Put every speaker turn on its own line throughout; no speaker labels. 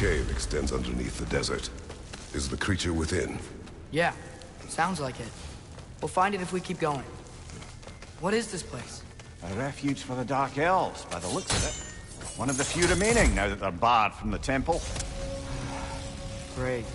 cave extends underneath the desert. Is the creature within?
Yeah, sounds like it. We'll find it if we keep going. What is this place?
A refuge for the Dark Elves, by the looks of it. One of the few remaining now that they're barred from the temple.
Great.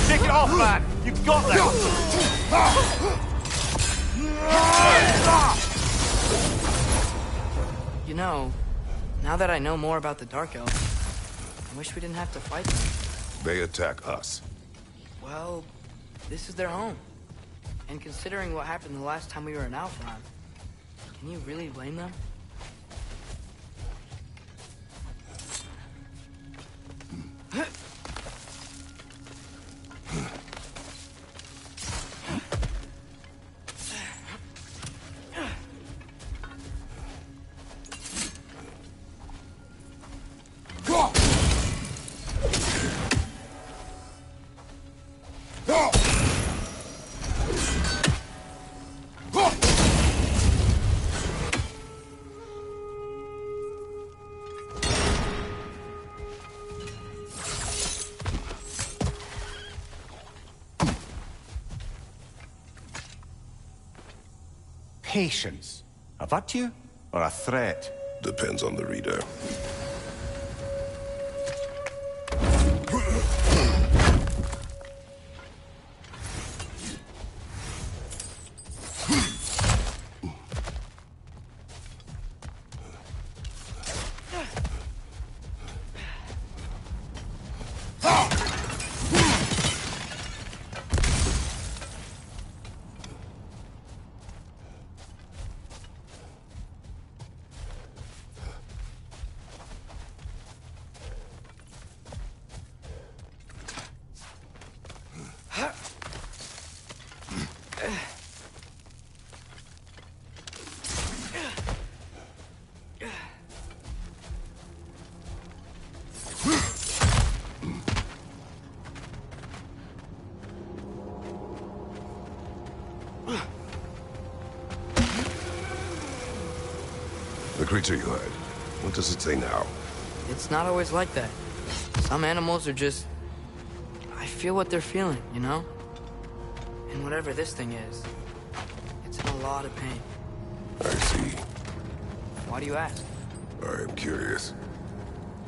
Take it off, man! You got that!
You know, now that I know more about the Dark Elves, I wish we didn't have to fight them.
They attack us.
Well, this is their home. And considering what happened the last time we were in Alfheim, can you really blame them?
Patience. A virtue or a threat?
Depends on the reader. The creature you heard, what does it say now?
It's not always like that. Some animals are just... I feel what they're feeling, you know? And whatever this thing is, it's in a lot of pain.
I see.
Why do you ask?
I am curious.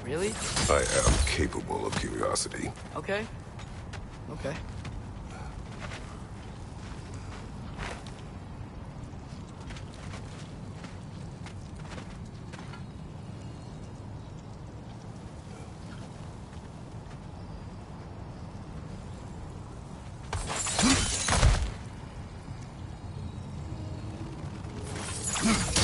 Really?
I am capable of curiosity.
Okay. Okay.
Hmm.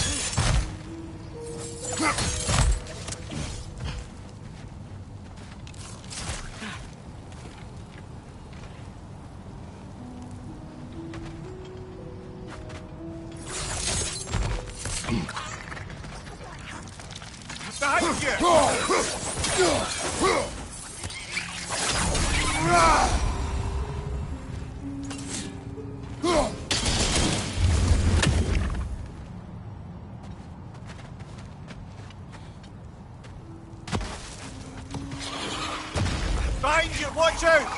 Above you! Behind you! Watch out!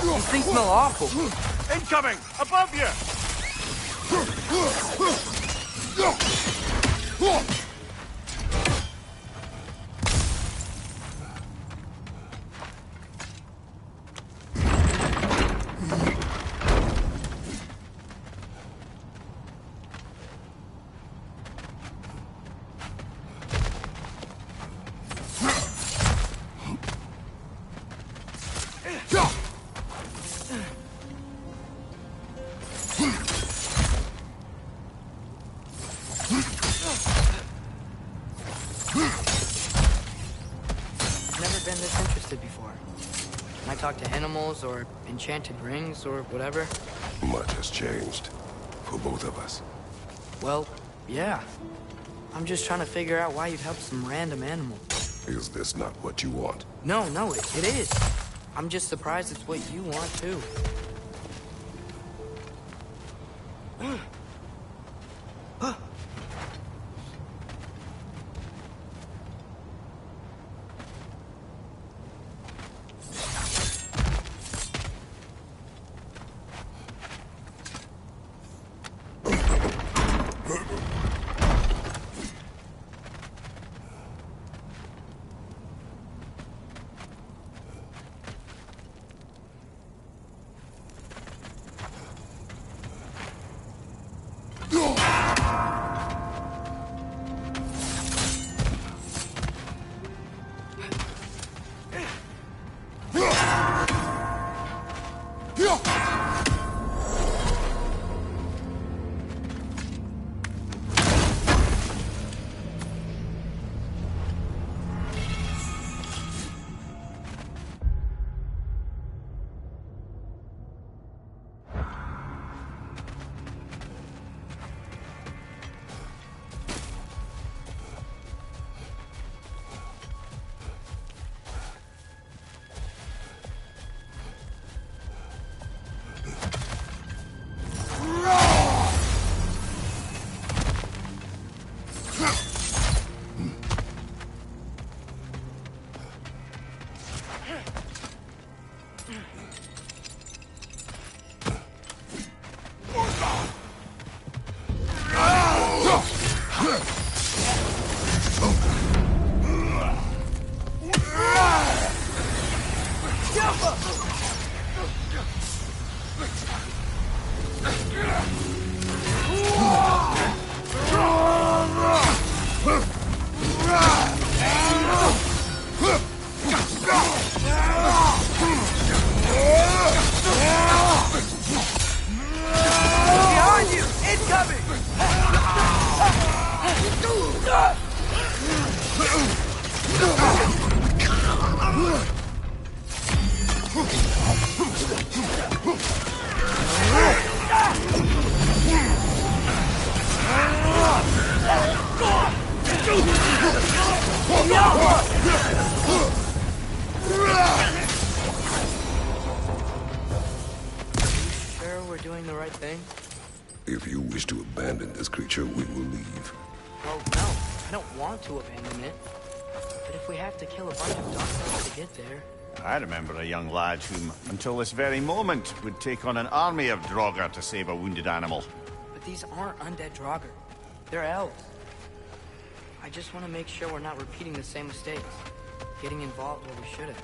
These things smell awful.
Incoming! Above you!
Never been this interested before. Can I talk to animals or enchanted rings or whatever?
Much has changed. For both of us.
Well, yeah. I'm just trying to figure out why you'd help some random animal.
Is this not what you want?
No, it is. I'm just surprised it's what you want, too. Sure we're doing the right thing?
If you wish to abandon this creature, we will leave.
Well, no. I don't want to abandon it. But if we have to kill a bunch of dog to get there...
I remember a young lad whom, until this very moment, would take on an army of Draugr to save a wounded animal.
But these aren't undead Draugr. They're elves. I just want to make sure we're not repeating the same mistakes. Getting involved where we shouldn't.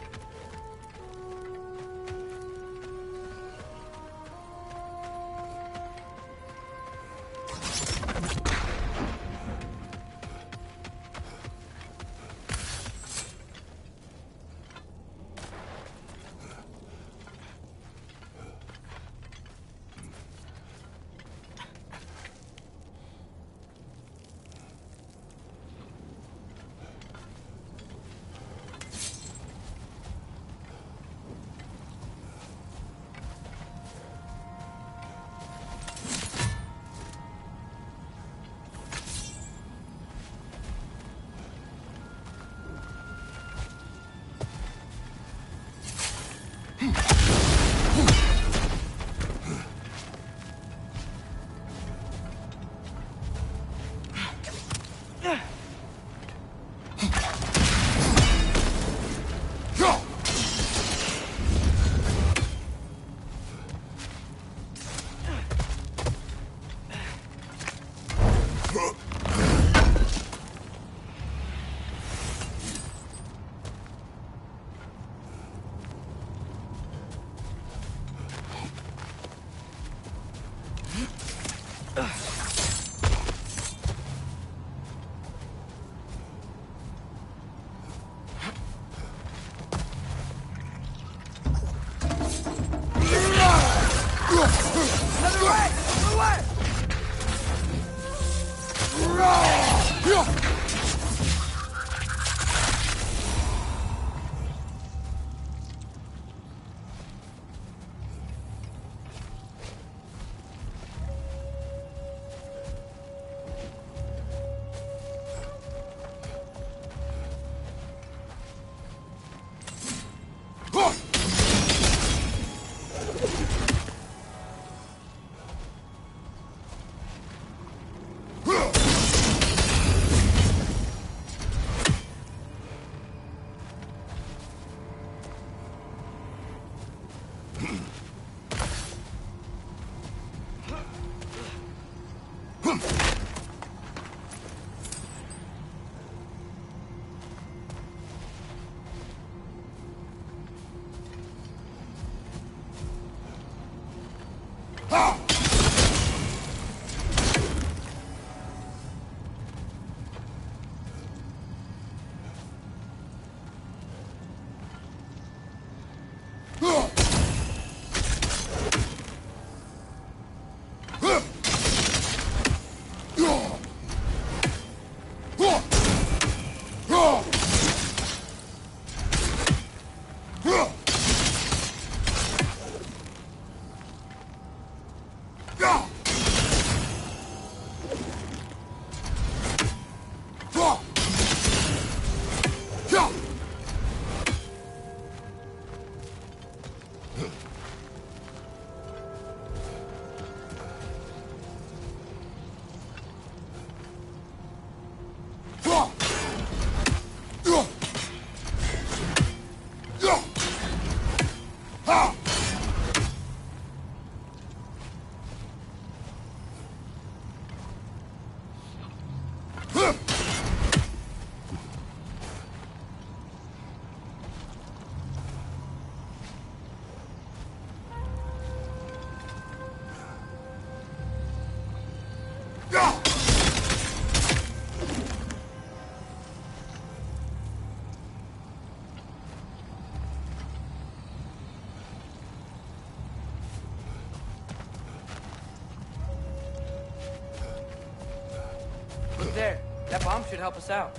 Look there. That bomb should help us out.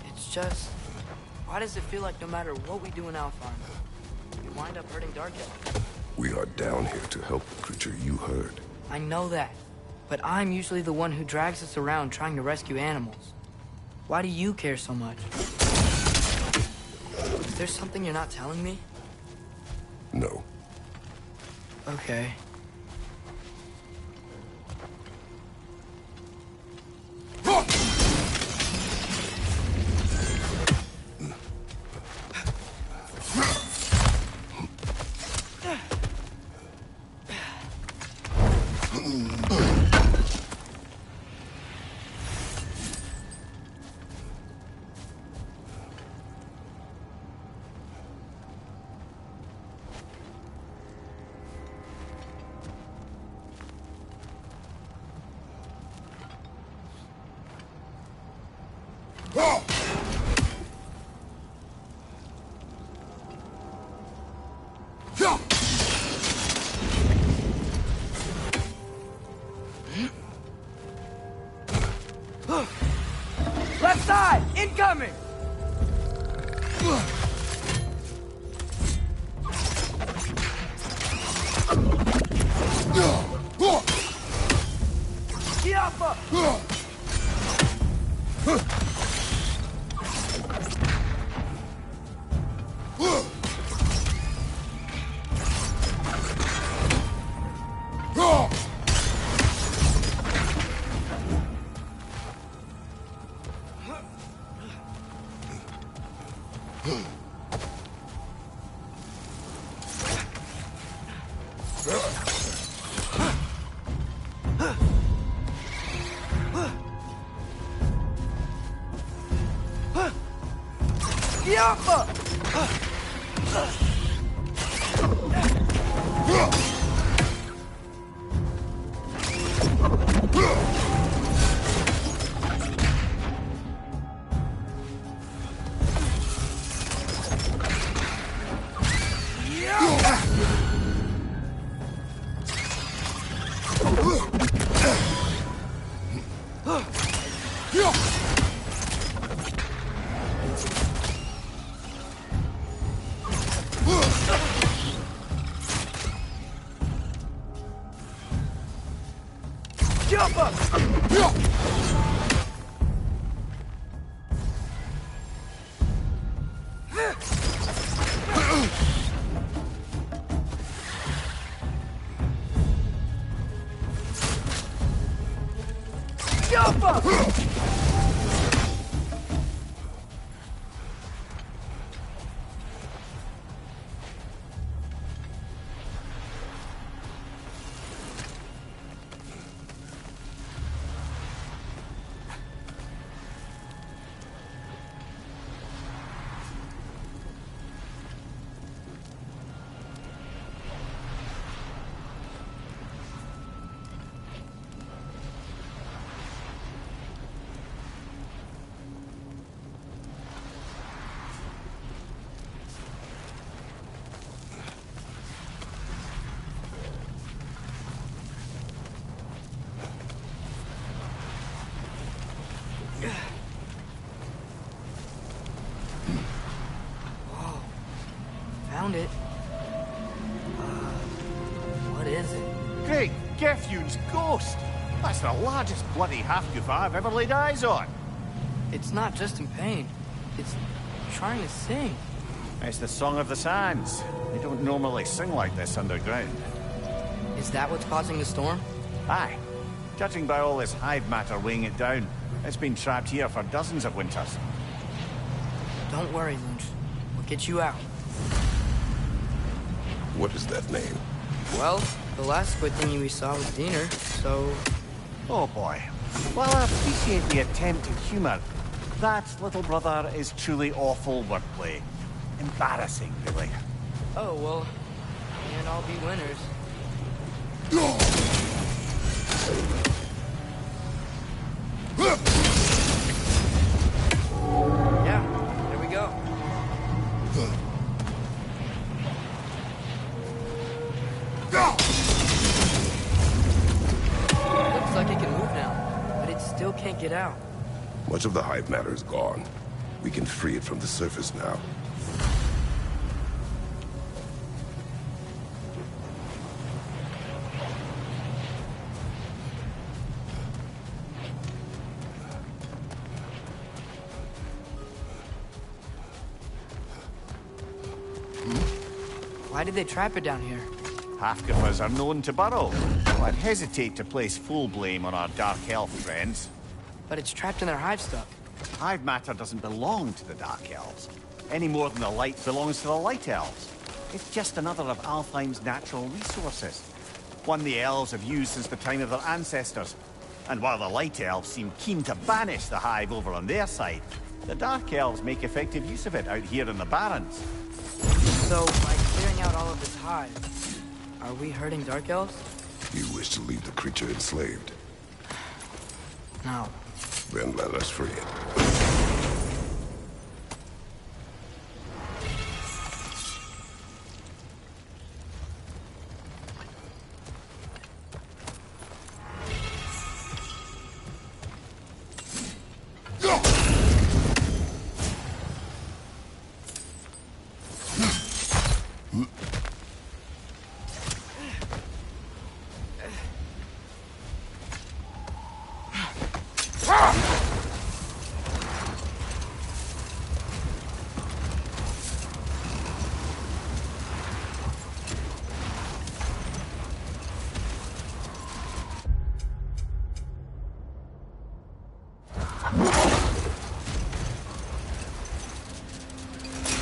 It's just... why does it feel like no matter what we do in Alpine, we wind up hurting Darkelt?
We are down here to help the creature you heard.
I know that, but I'm usually the one who drags us around trying to rescue animals. Why do you care so much? Is there something you're not telling me?
No.
Okay.
Left side! Incoming! Kiapa! Kiapa!
Found it. What is it?
Great Gefyun's ghost! That's the largest bloody half-goof I've ever laid eyes on.
It's not just in pain. It's trying to sing.
It's the Song of the Sands. They don't normally sing like this underground.
Is that what's causing the storm?
Aye. Judging by all this hive matter weighing it down, it's been trapped here for dozens of winters.
Don't worry, Lunch. We'll get you out.
What is that name?
Well, the last squid thingy we saw was Diener, so...
Oh boy. While I appreciate the attempt at humour, that, little brother, is truly awful wordplay. Embarrassing, really.
Oh, well, can't all be winners. Yeah, there we go. Looks like it can move now, but it still can't get out.
Much of the hive matter is gone. We can free it from the surface now.
Why did they trap it down here?
Half-goofers are known to burrow. So I'd hesitate to place full blame on our Dark Elf friends.
But it's trapped in their hive stuff.
Hive matter doesn't belong to the Dark Elves, any more than the light belongs to the Light Elves. It's just another of Alfheim's natural resources. One the Elves have used since the time of their ancestors. And while the Light Elves seem keen to banish the hive over on their side, the Dark Elves make effective use of it out here in the Barrens.
So, by clearing out all of this hive, are we hurting Dark Elves?
You wish to leave the creature enslaved?
No.
Then let us free it.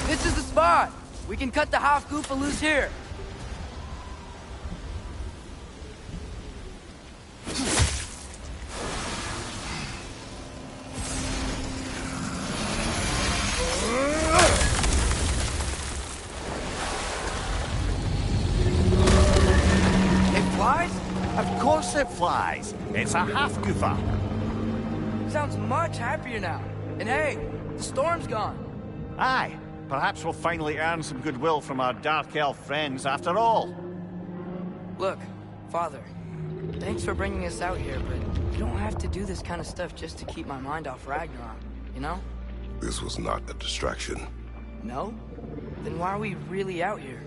This is the spot! We can cut the half-goofa loose here! It flies?
Of course it flies. It's a half-goofer.
Sounds much happier now. And hey, the storm's gone.
Aye. Perhaps we'll finally earn some goodwill from our Dark Elf friends after all.
Look, Father, thanks for bringing us out here, but you don't have to do this kind of stuff just to keep my mind off Ragnarok, you know?
This was not a distraction.
No? Then why are we really out here?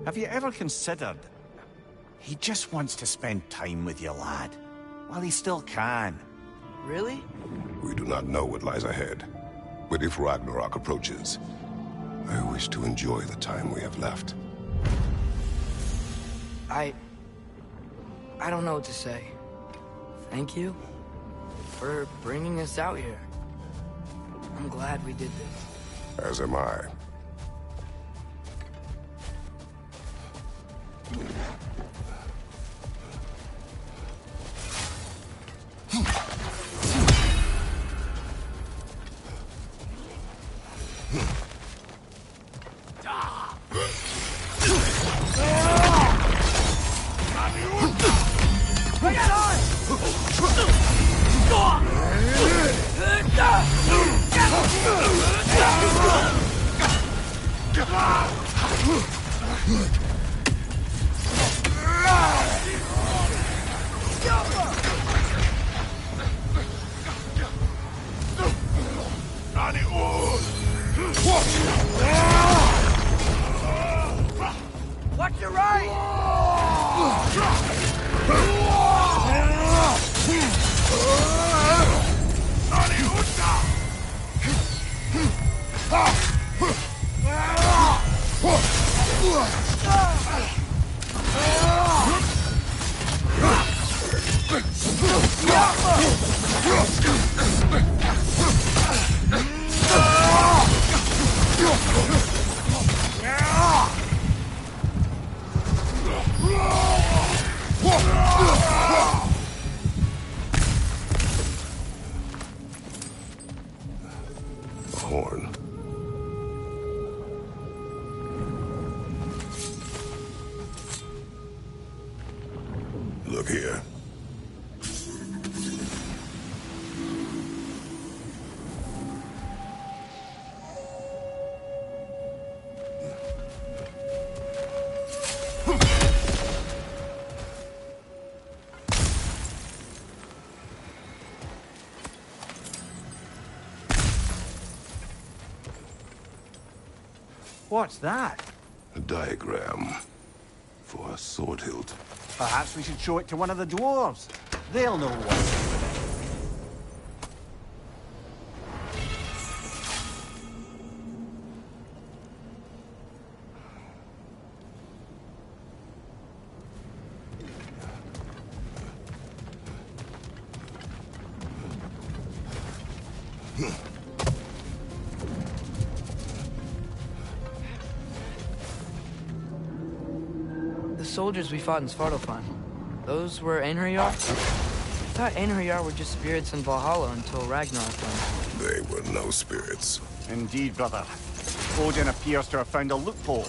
Have you ever considered... He just wants to spend time with you, lad. While he still can.
Really?
We do not know what lies ahead. But if Ragnarok approaches, I wish to enjoy the time we have left.
I don't know what to say. Thank you for bringing us out here. I'm glad we did this.
As am I.
Watch your right!
Horn. Look here.
What's that?
A diagram for a sword hilt.
Perhaps we should show it to one of the dwarves. They'll know what to do with it.
The soldiers we fought in Svartalfheim, those were Einherjar? I thought Einherjar were just spirits in Valhalla until Ragnarok came.
They were no spirits.
Indeed, brother. Odin appears to have found a loophole.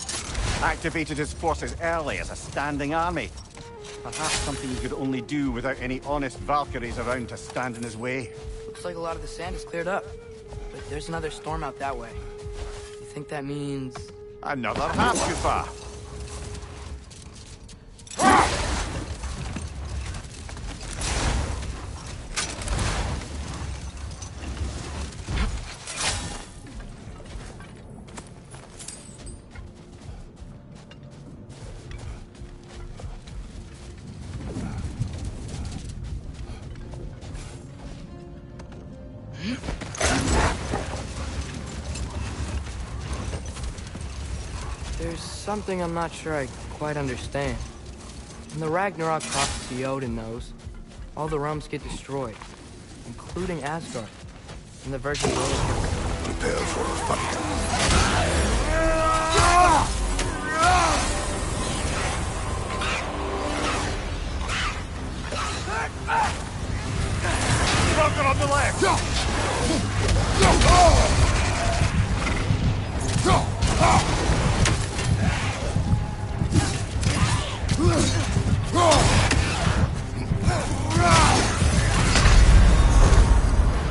Activated his forces early as a standing army. Perhaps something he could only do without any honest Valkyries around to stand in his way.
Looks like a lot of the sand is cleared up. But there's another storm out that way. You think that means...
Another Hafgufa!
There's something I'm not sure I quite understand. In the Ragnarok prophecy Odin knows, all the realms get destroyed, including Asgard, and the Virgin Birth.
Prepare for a fight.
Rocket on the left!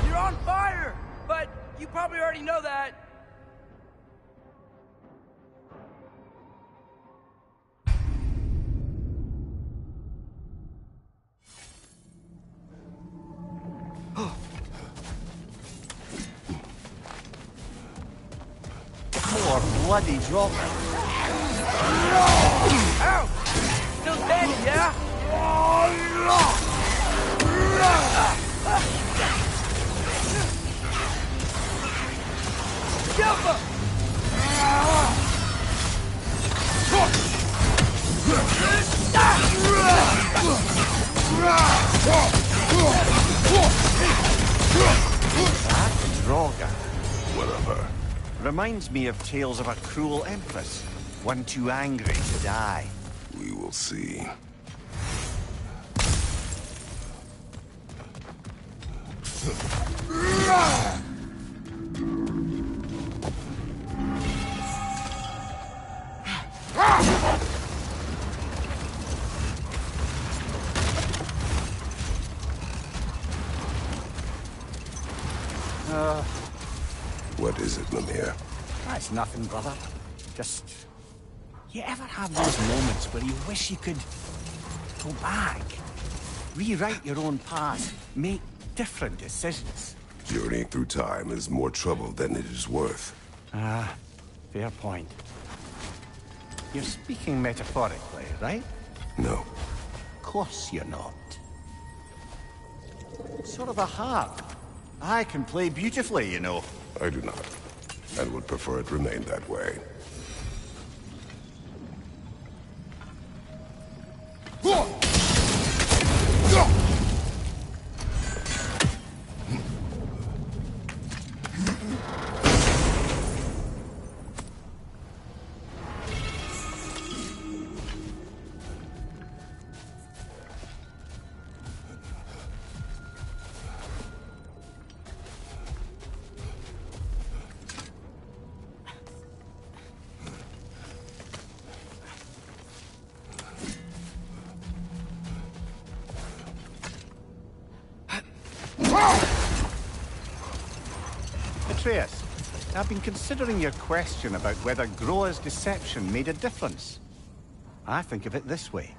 You're on fire! But you probably already know that.
More bloody drop.
Ow! Still standing, yeah?
That Droga
Whatever.
reminds me of tales of a cruel empress, one too angry to die.
We will see. What is it, Mimir?
That's nothing, brother. Just... You ever have those moments where you wish you could go back? Rewrite your own past, make different decisions?
Journeying through time is more trouble than it is worth.
Ah, fair point. You're speaking metaphorically, right?
No.
Of course you're not. Sort of a harp. I can play beautifully, you know.
I do not, and would prefer it remain that way.
Atreus, I've been considering your question about whether Groa's deception made a difference. I think of it this way.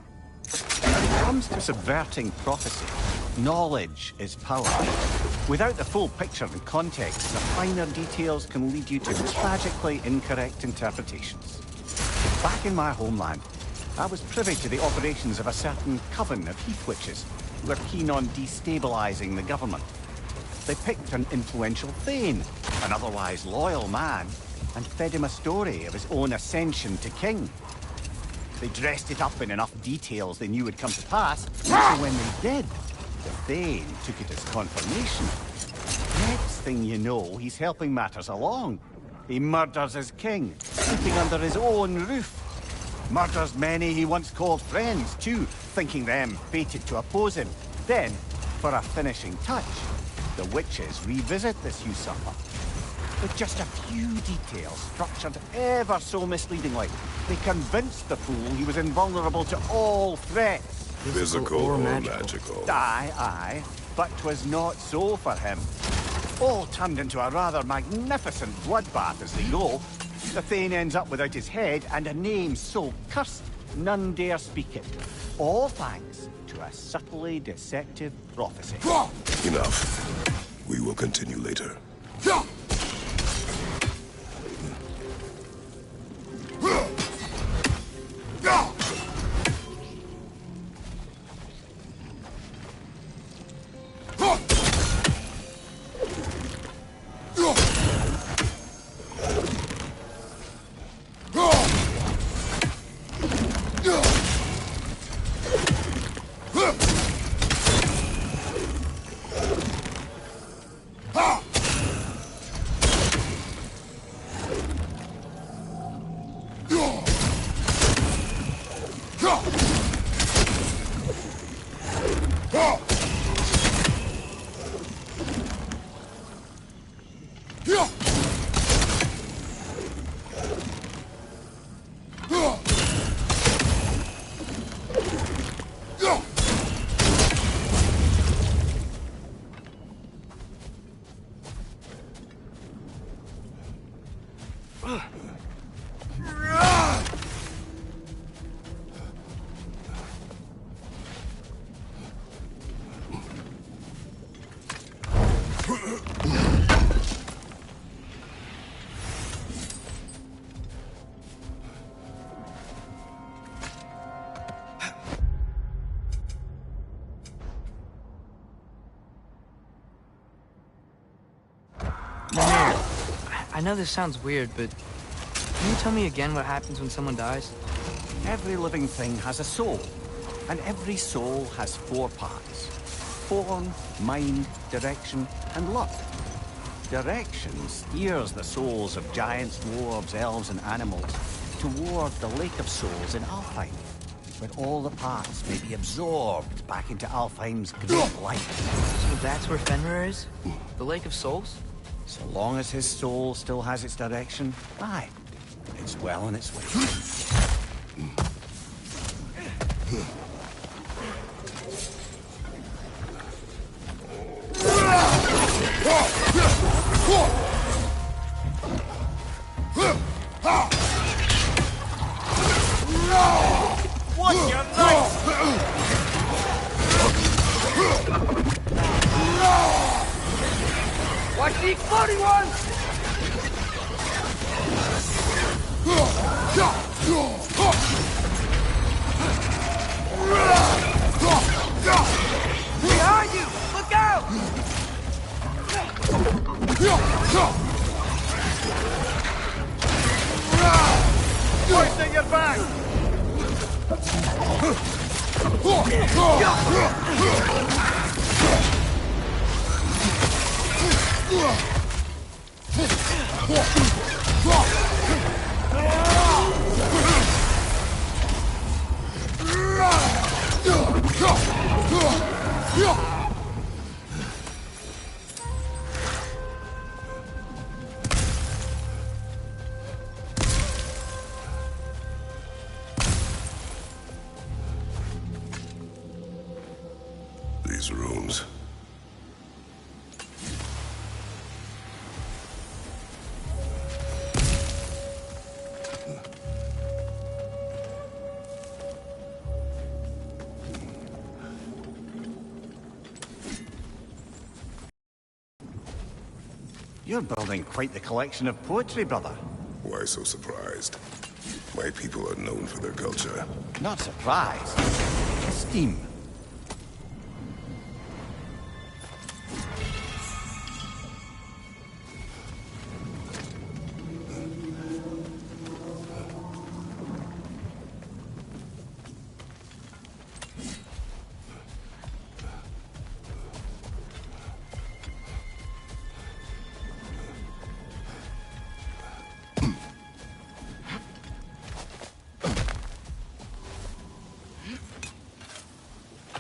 When it comes to subverting prophecy, knowledge is power. Without the full picture and context, the finer details can lead you to tragically incorrect interpretations. Back in my homeland, I was privy to the operations of a certain coven of heath witches who were keen on destabilizing the government. They picked an influential Thane, an otherwise loyal man, and fed him a story of his own ascension to king. They dressed it up in enough details they knew would come to pass, so when they did, the Thane took it as confirmation. Next thing you know, he's helping matters along. He murders his king, sleeping under his own roof. Murders many he once called friends, too, thinking them fated to oppose him. Then, for a finishing touch, the witches revisit this usurper. With just a few details structured ever so misleadingly, they convinced the fool he was invulnerable to all threats.
Physical or magical?
Aye, but 'twas not so for him. All turned into a rather magnificent bloodbath as they go. The Thane ends up without his head and a name so cursed none dare speak it. All thanks to a subtly deceptive prophecy.
Enough. We will continue later.
I know this sounds weird, but can you tell me again what happens when someone dies?
Every living thing has a soul, and every soul has 4 parts. form, mind, direction, and luck. Direction steers the souls of giants, dwarves, elves, and animals toward the Lake of Souls in Alfheim, where all the parts may be absorbed back into Alfheim's great light.
So that's where Fenrir is? The Lake of Souls?
So long as his soul still has its direction, aye, it's well on its way. What's your name?
Watch the exploding one! Behind you! Look out!
Hoisting your back!
These rooms.
You're building quite the collection of poetry, brother.
Why so surprised? My people are known for their culture.
Not surprised. Esteem.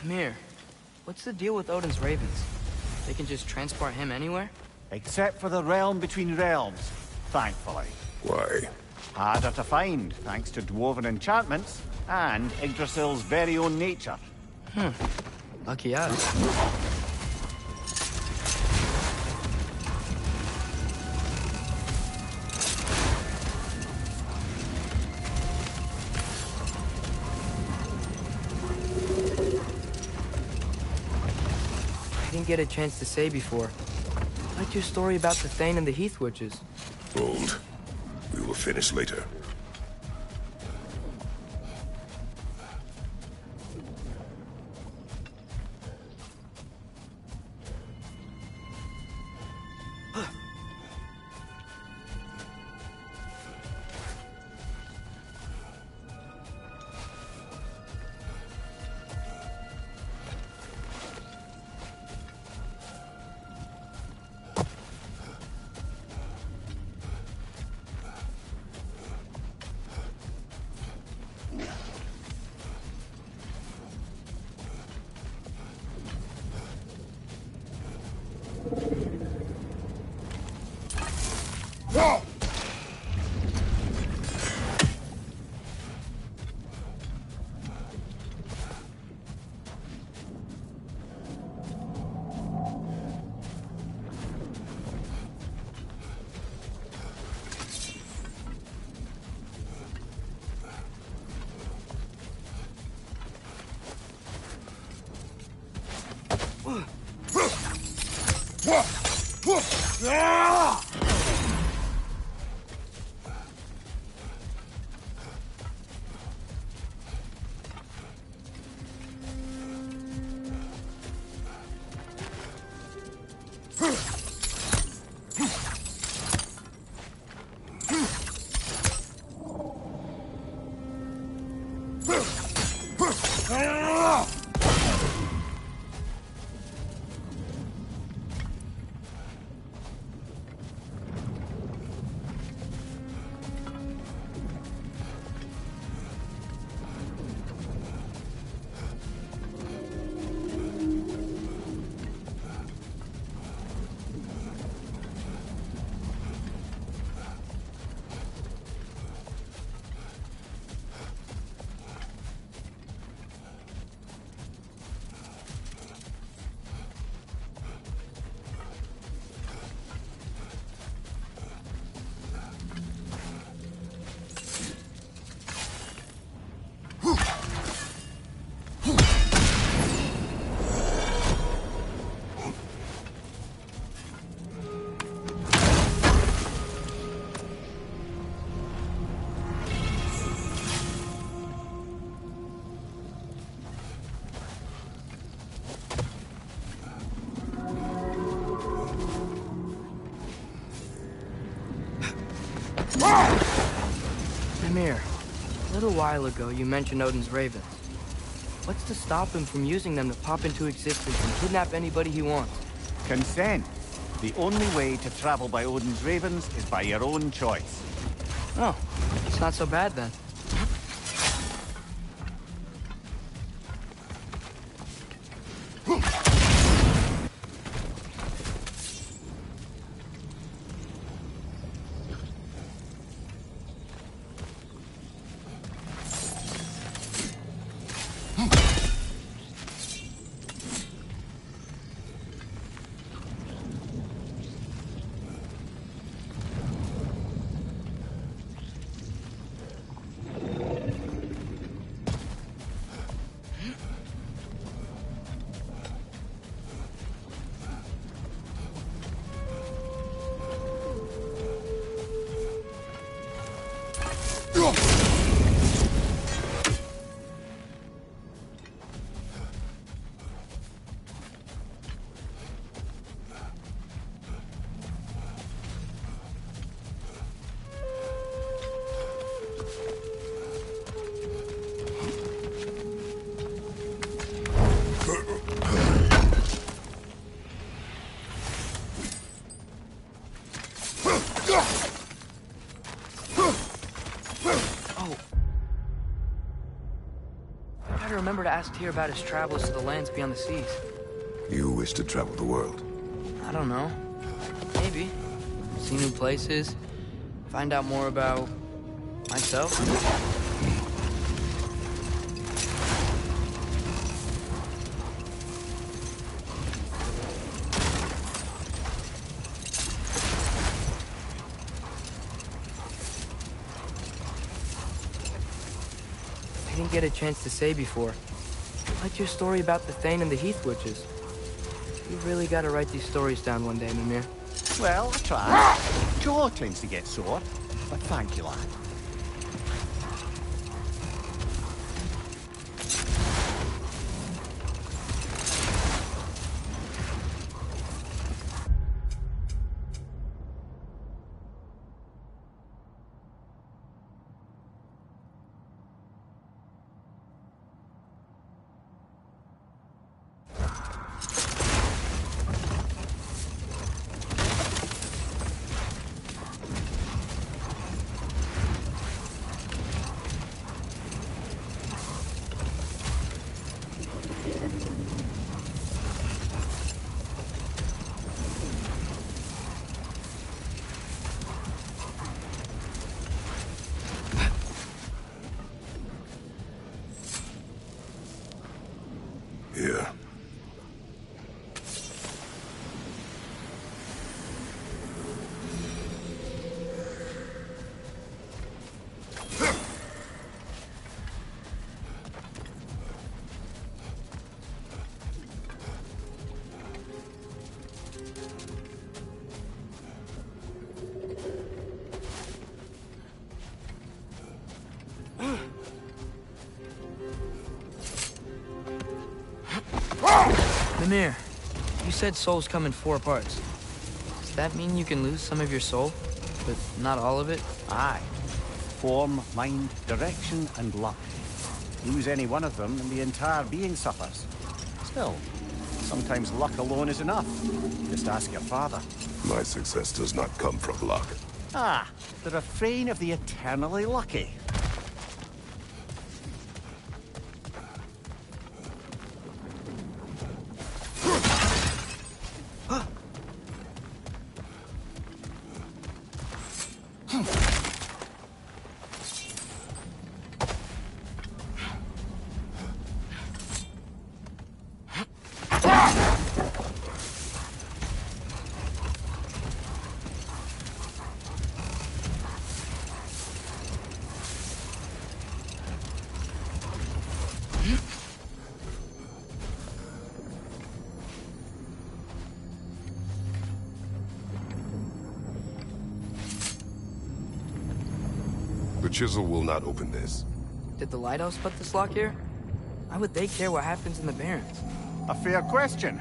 Mir, what's the deal with Odin's ravens? They can just transport him anywhere?
Except for the realm between realms, thankfully.
Why?
Harder to find, thanks to dwarven enchantments and Yggdrasil's very own nature.
Lucky us. I didn't get a chance to say before. I liked your story about the Thane and the Heath Witches.
Hold. We will finish later.
Mimir, a little while ago you mentioned Odin's ravens. What's to stop him from using them to pop into existence and kidnap anybody he wants?
Consent. The only way to travel by Odin's ravens is by your own choice.
Oh, it's not so bad then. Remember to ask Tyr about his travels to the lands beyond the seas.
You wish to travel the world?
I don't know. Maybe. See new places. Find out more about myself. I didn't get a chance to say before. I liked your story about the Thane and the Heath Witches. You've really got to write these stories down one day, Mimir.
Well, I try. Jaw tends to get sore, but thank you, lad.
Here.
Mimir, you said souls come in 4 parts. Does that mean you can lose some of your soul, but not all of it?
Aye. Form, mind, direction, and luck. Lose any one of them and the entire being suffers. Still, sometimes luck alone is enough. Just ask your father.
My success does not come from luck.
Ah, the refrain of the eternally lucky.
The chisel will not open this.
Did the Lighthouse put this lock here? Why would they care what happens in the Barrens?
A fair question.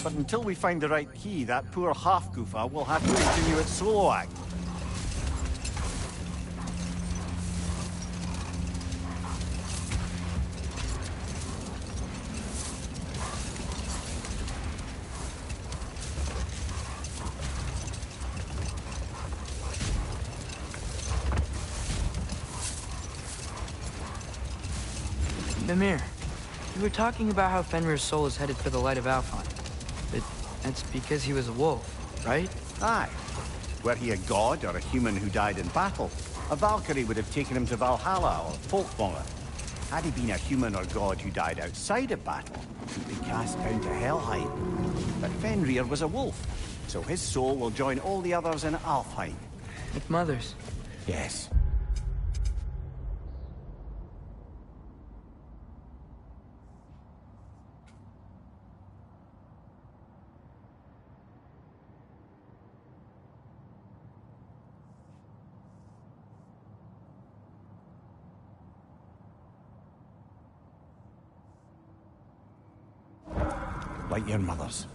But until we find the right key, that poor half-goofa will have to continue its solo act.
Mimir, you were talking about how Fenrir's soul is headed for the light of Alfheim. But that's because he was a wolf, right?
Aye. Were he a god or a human who died in battle, a Valkyrie would have taken him to Valhalla or Folkmonger. Had he been a human or god who died outside of battle, he'd be cast down to Helheim. But Fenrir was a wolf, so his soul will join all the others in Alfheim.
With Mother's.
Yes. Like your mother's.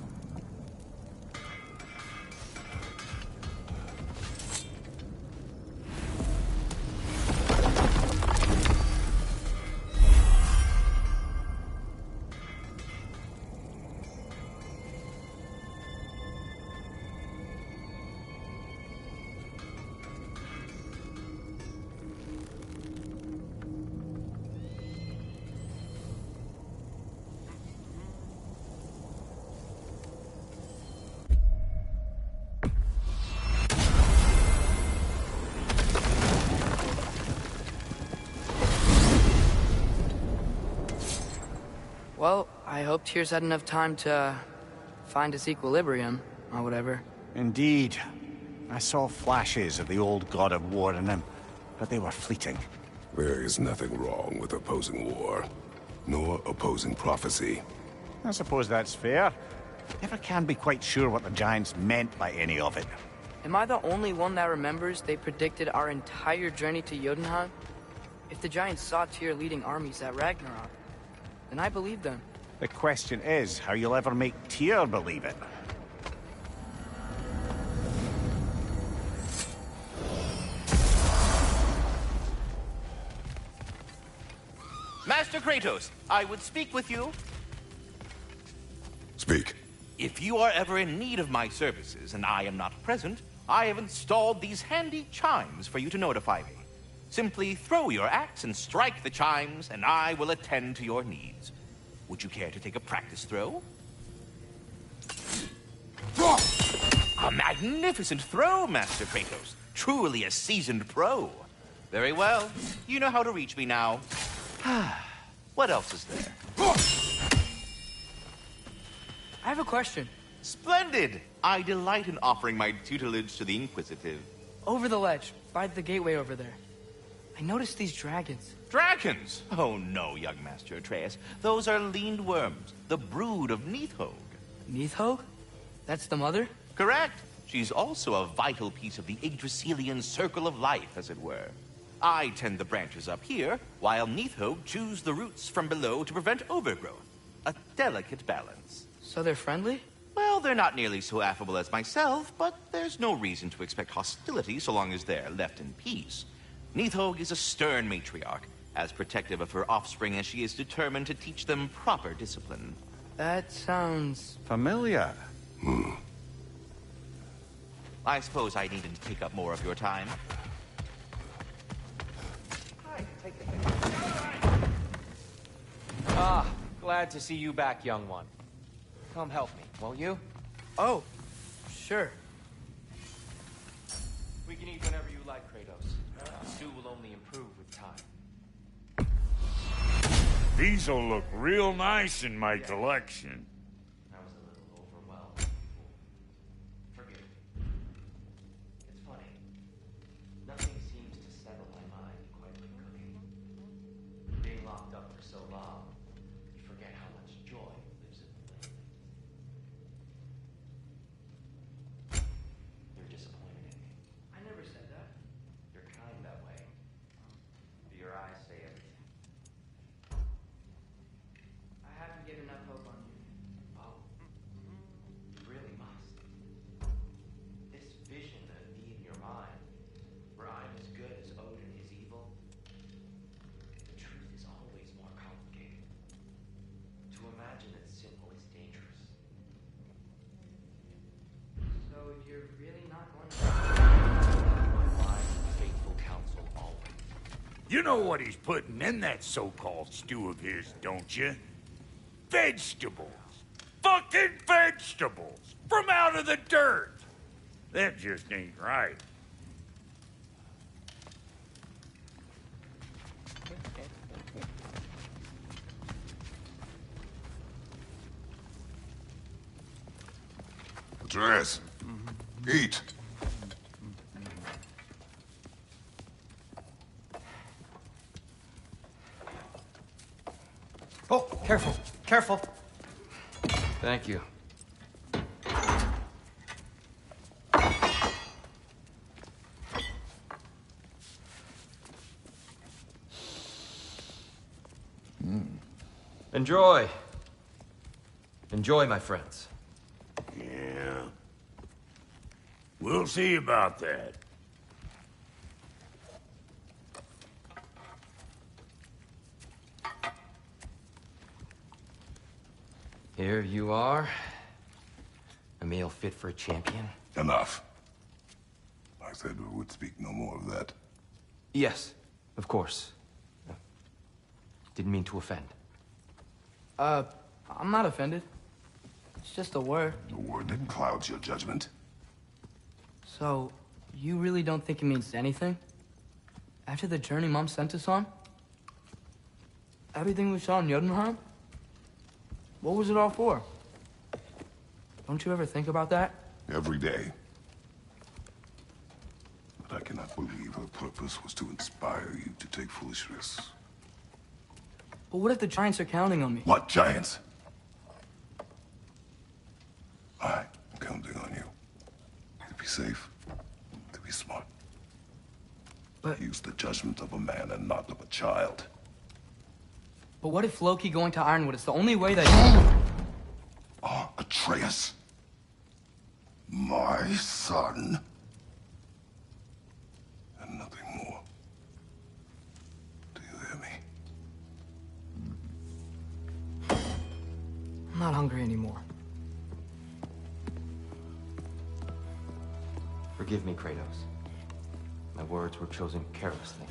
Well, I hope Tyr's had enough time to find his equilibrium, or whatever.
Indeed. I saw flashes of the old god of war in him, but they were fleeting.
There is nothing wrong with opposing war, nor opposing prophecy.
I suppose that's fair. Never can be quite sure what the Giants meant by any of it.
Am I the only one that remembers they predicted our entire journey to Jotunheim? If the Giants saw Tyr leading armies at Ragnarok, then I believe them.
The question is how you'll ever make Tyr believe it.
Master Kratos, I would speak with you.
Speak.
If you are ever in need of my services and I am not present, I have installed these handy chimes for you to notify me. Simply throw your axe and strike the chimes, and I will attend to your needs. Would you care to take a practice throw? A magnificent throw, Master Kratos. Truly a seasoned pro. Very well. You know how to reach me now. What else is there?
I have a question.
Splendid! I delight in offering my tutelage to the inquisitive.
Over the ledge, by the gateway over there. I noticed these dragons.
Dragons? Oh no, young Master Atreus. Those are leaned worms, the brood of Nidhogg.
Nidhogg? That's the mother?
Correct. She's also a vital piece of the Yggdrasilian circle of life, as it were. I tend the branches up here, while Nidhogg chews the roots from below to prevent overgrowth. A delicate balance.
So they're friendly?
Well, they're not nearly so affable as myself, but there's no reason to expect hostility so long as they're left in peace. Nidhogg is a stern matriarch, as protective of her offspring as she is determined to teach them proper discipline.
That sounds...
Familiar.
I suppose I needn't take up more of your time.
Ah, glad to see you back, young one. Come help me, won't you?
Oh, sure.
We can eat whenever you like, Kratos. The stew will only improve with time.
These'll look real nice in my collection.
I was a little overwhelmed before. Forgive me. It's funny. Nothing seems to settle my mind quite like cooking. Being locked up for so long, you forget how much joy lives in the little things. You're disappointed in me.
I never said that.
You're kind that way. Your eyes say everything.
I haven't given up hope on you.
Oh, you really must. This vision of me in your mind, where I'm as good as Odin is evil, the truth is always more complicated. To imagine it's simple is dangerous.
So you're really not going to...
My wise and faithful counsel always.
You know what he's putting in that so-called stew of his, don't you? Vegetables. Fucking vegetables! From out of the dirt! That just ain't right.
Atreus, eat.
Oh, careful, careful.
Thank you.
Enjoy. Enjoy, my friends.
Yeah. We'll see about that.
Here you are. A meal fit for a champion.
Enough. I said we would speak no more of that.
Yes, of course. Didn't mean to offend.
I'm not offended. It's just a word.
A word that clouds your judgment.
So, you really don't think it means anything? After the journey Mom sent us on? Everything we saw in Jotunheim? What was it all for? Don't you ever think about that?
Every day. But I cannot believe her purpose was to inspire you to take foolish risks.
But what if the Giants are counting on me?
What giants? I'm counting on you. To be safe, to be smart.
But-
Use the judgment of a man and not of a child.
But what if Loki going to Ironwood is the only way that...
Atreus. My son. And nothing more. Do you hear me?
I'm not hungry anymore.
Forgive me, Kratos. My words were chosen carelessly.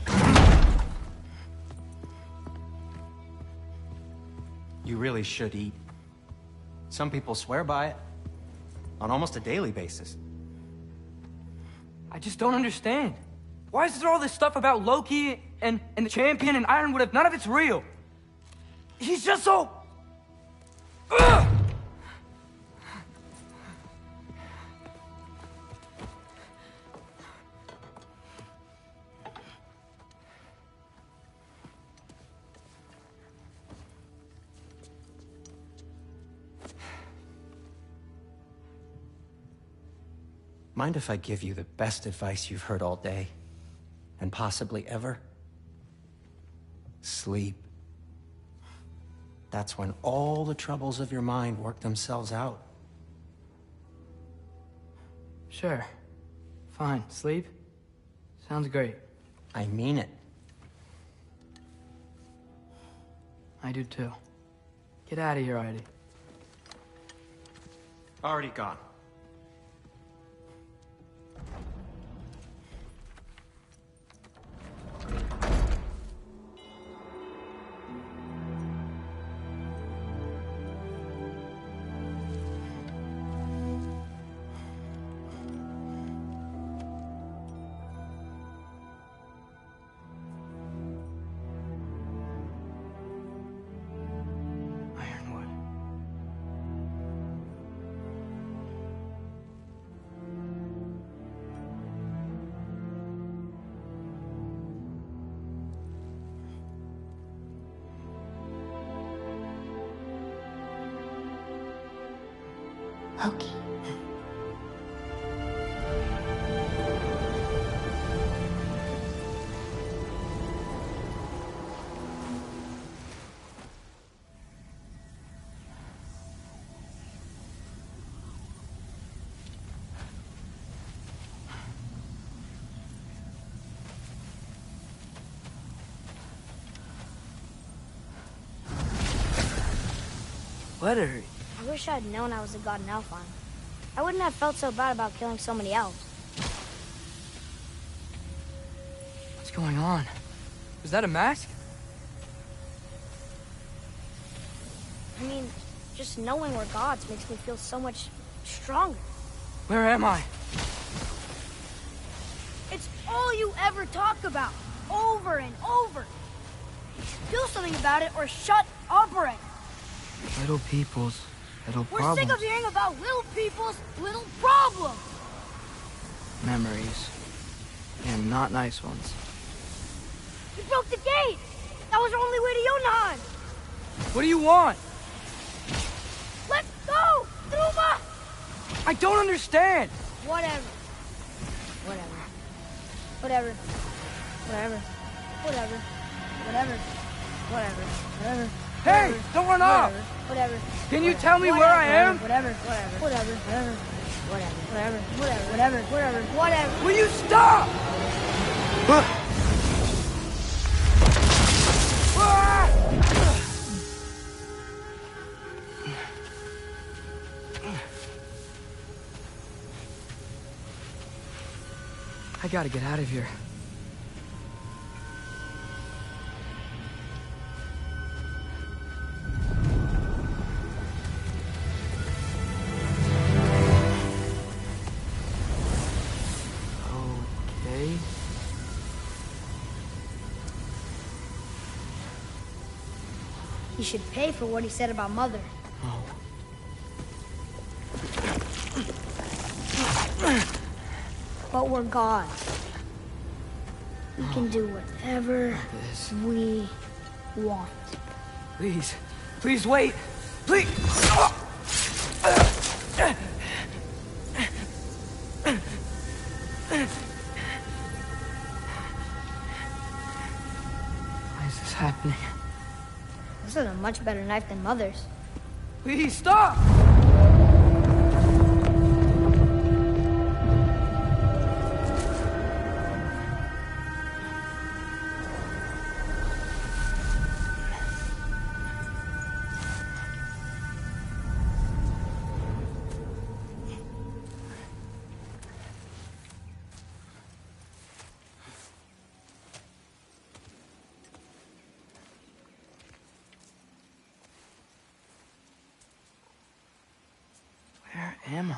You really should eat. Some people swear by it. On almost a daily basis.
I just don't understand. Why is there all this stuff about Loki and the champion and Ironwood if none of it's real? He's just so... Ugh!
Mind if I give you the best advice you've heard all day? And possibly ever? Sleep. That's when all the troubles of your mind work themselves out.
Sure. Fine. Sleep? Sounds great.
I mean it.
I do too. Get out of here, Heidi.
Already gone.
Ironwood.
Loki.
Let her hurt.
I wish I'd known I was a god in Alfheim. I wouldn't have felt so bad about killing so many elves.
What's going on? Is that a mask?
I mean, just knowing we're gods makes me feel so much stronger.
Where am I?
It's all you ever talk about, over and over. Do something about it or shut up already.
Little people's little
We're
problems.
sick of hearing about little people's little problems.
Memories. And not nice ones.
You broke the gate. That was our only way to Jotunheim.
What do you want?
Let's go, Truma!
I don't understand.
Whatever. Whatever.
Hey, don't run off.
Whatever.
Can you tell me where I am?
Whatever.
Will you stop? I gotta get out of here. Okay.
He should pay for what he said about Mother.
Oh.
But we're gods. We can do whatever we want.
Please. Please wait. Please. Why is this happening?
This is a much better knife than Mother's.
Please stop! Where am I?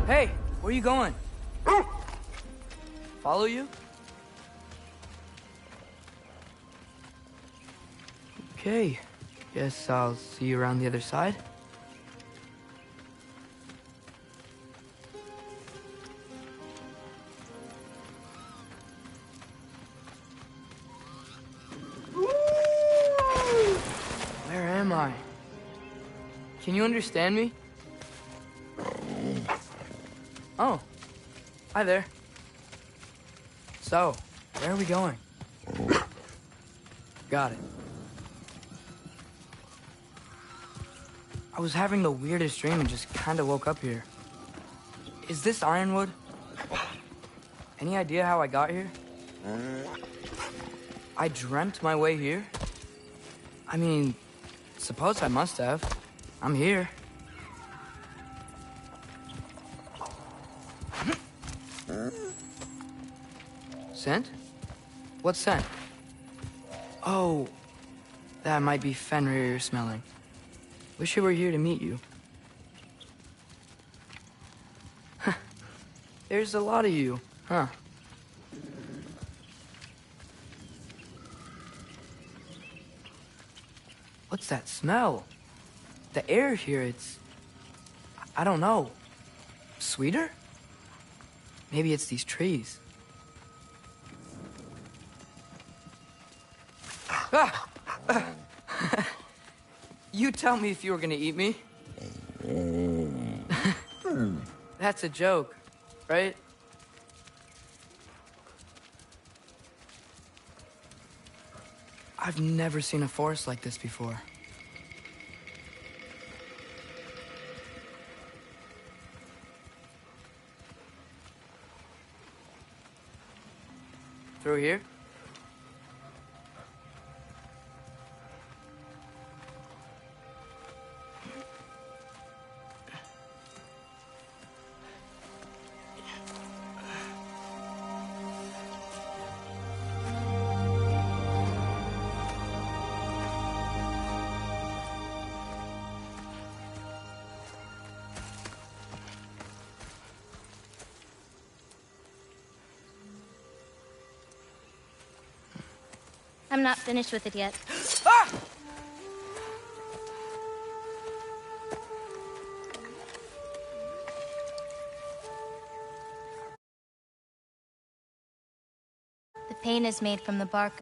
Hey, where you going? Follow you? Okay, guess I'll see you around the other side. Where am I? Can you understand me? Oh, hi there. So, where are we going? Got it. I was having the weirdest dream and just kind of woke up here. Is this Ironwood? Any idea how I got here? I dreamt my way here? I mean, suppose I must have. I'm here. Scent? What scent? Oh, that might be Fenrir you're smelling. Wish I were here to meet you. There's a lot of you, huh? What's that smell? The air here, I don't know. Sweeter? Maybe it's these trees. Ah! You tell me if you were gonna eat me. That's a joke, right? I've never seen a forest like this before. Through here?
I'm not finished with it yet.
Ah!
The paint is made from the bark